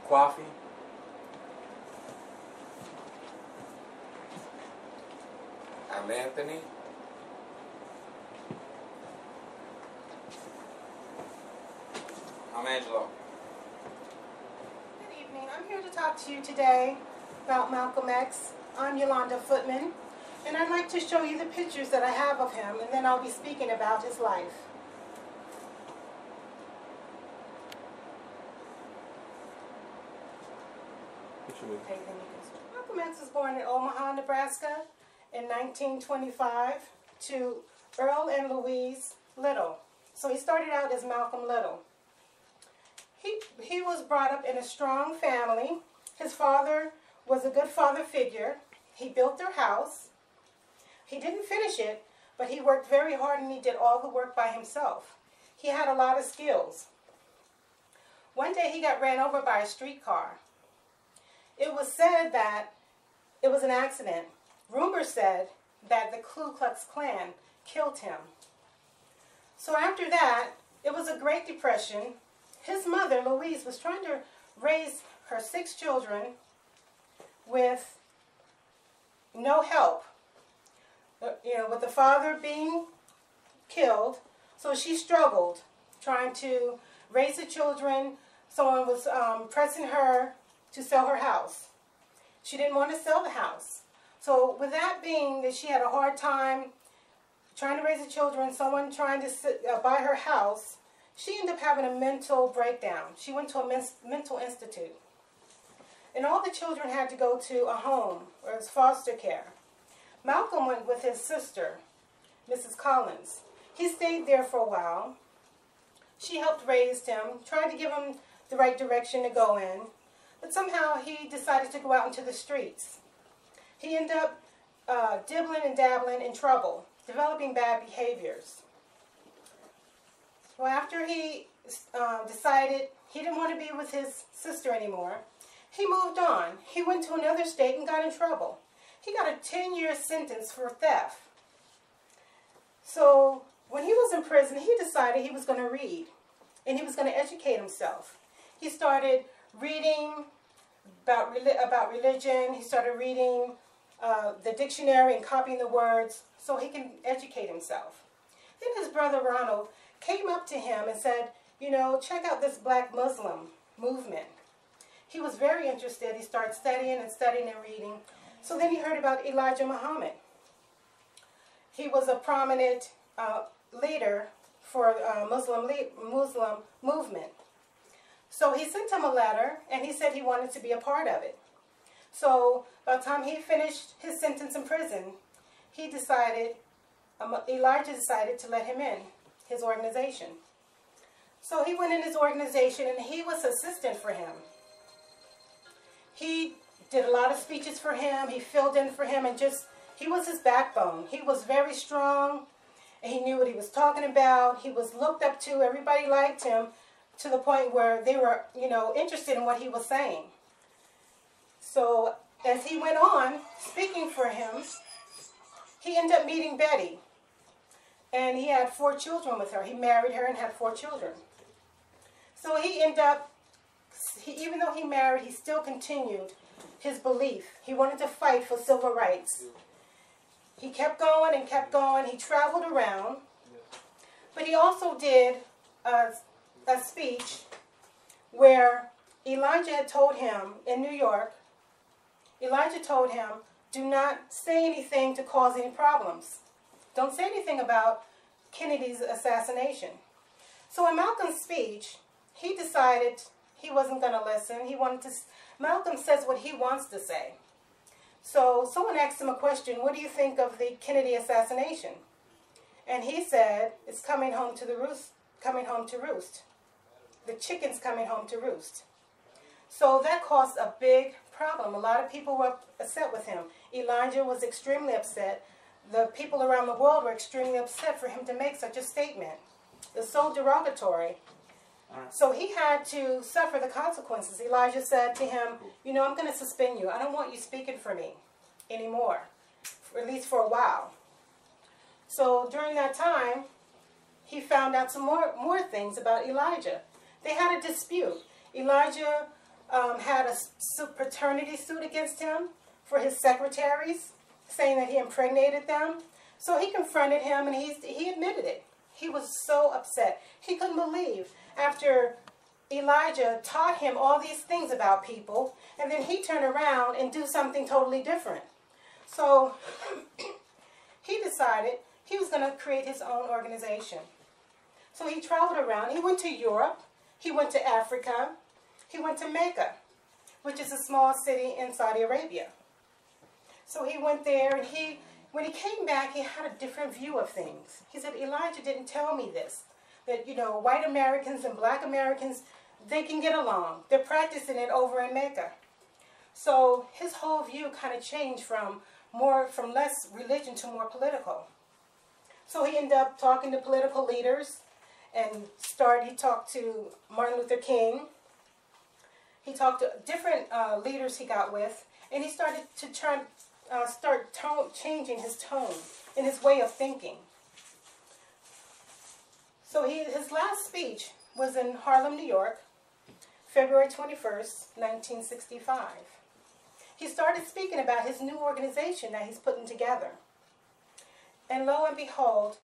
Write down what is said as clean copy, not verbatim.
Coffee. I'm Anthony. I'm Angelo. Good evening. I'm here to talk to you today about Malcolm X. I'm Yolanda Footman, and I'd like to show you the pictures that I have of him, and then I'll be speaking about his life. Okay, then you can. Malcolm X was born in Omaha, Nebraska in 1925 to Earl and Louise Little. So he started out as Malcolm Little. He was brought up in a strong family. His father was a good father figure. He built their house. He didn't finish it, but he worked very hard and he did all the work by himself. He had a lot of skills. One day he got ran over by a streetcar. It was said that it was an accident. Rumors said that the Ku Klux Klan killed him. So after that, it was a Great Depression. His mother, Louise, was trying to raise her 6 children with no help. With the father being killed, so she struggled trying to raise the children. Someone was pressing her to sell her house. She didn't want to sell the house. So with that being that she had a hard time trying to raise the children, someone trying to buy her house, she ended up having a mental breakdown. She went to a mental institute. And all the children had to go to a home, or it was foster care. Malcolm went with his sister, Mrs. Collins. He stayed there for a while. She helped raise him, tried to give him the right direction to go in, but somehow he decided to go out into the streets. He ended up dibbling and dabbling in trouble, developing bad behaviors. Well, after he decided he didn't want to be with his sister anymore, he moved on. He went to another state and got in trouble. He got a 10-year sentence for theft. So when he was in prison, he decided he was going to read, and he was going to educate himself. He started reading about religion. He started reading the dictionary and copying the words so he can educate himself. Then his brother Ronald came up to him and said, check out this Black Muslim movement. He was very interested. He started studying and reading. So then he heard about Elijah Muhammad. He was a prominent leader for Muslim movement. So he sent him a letter, and he said he wanted to be a part of it. So by the time he finished his sentence in prison, Elijah decided to let him in his organization. So he went in his organization, and he was assistant for him. He did a lot of speeches for him. He filled in for him, and he was his backbone. He was very strong, and he knew what he was talking about. He was looked up to. Everybody liked him to the point where they were, interested in what he was saying. So as he went on speaking for him, he ended up meeting Betty, and he had 4 children with her. He married her and had 4 children. So he ended up, even though he married, he still continued his belief. He wanted to fight for civil rights. He kept going and kept going. He traveled around, but he also did a speech where Elijah had told him in New York, Elijah told him, do not say anything to cause any problems. Don't say anything about Kennedy's assassination. So in Malcolm's speech, he decided he wasn't going to listen. Malcolm says what he wants to say. So someone asked him a question, what do you think of the Kennedy assassination? And he said, it's coming home to roost. The chicken's coming home to roost. So that caused a big problem. A lot of people were upset with him. Elijah was extremely upset. The people around the world were extremely upset for him to make such a statement. It was so derogatory. So he had to suffer the consequences. Elijah said to him, I'm going to suspend you. I don't want you speaking for me anymore, at least for a while. So during that time, he found out some more things about Elijah. They had a dispute. Elijah had a paternity suit against him for his secretaries, saying that he impregnated them. So he confronted him, and he admitted it. He was so upset. He couldn't believe, after Elijah taught him all these things about people, and then he turned around and do something totally different. So he decided he was going to create his own organization. So he traveled around. He went to Europe. He went to Africa. He went to Mecca, which is a small city in Saudi Arabia. So he went there, and when he came back, he had a different view of things. He said, Elijah didn't tell me this, that, you know, white Americans and black Americans, they can get along. They're practicing it over in Mecca. So his whole view kind of changed from less religion to more political. So he ended up talking to political leaders, and he talked to Martin Luther King. He talked to different leaders he got with, and he started to changing his tone and his way of thinking. So his last speech was in Harlem, New York, February 21st, 1965. He started speaking about his new organization that he's putting together. And lo and behold,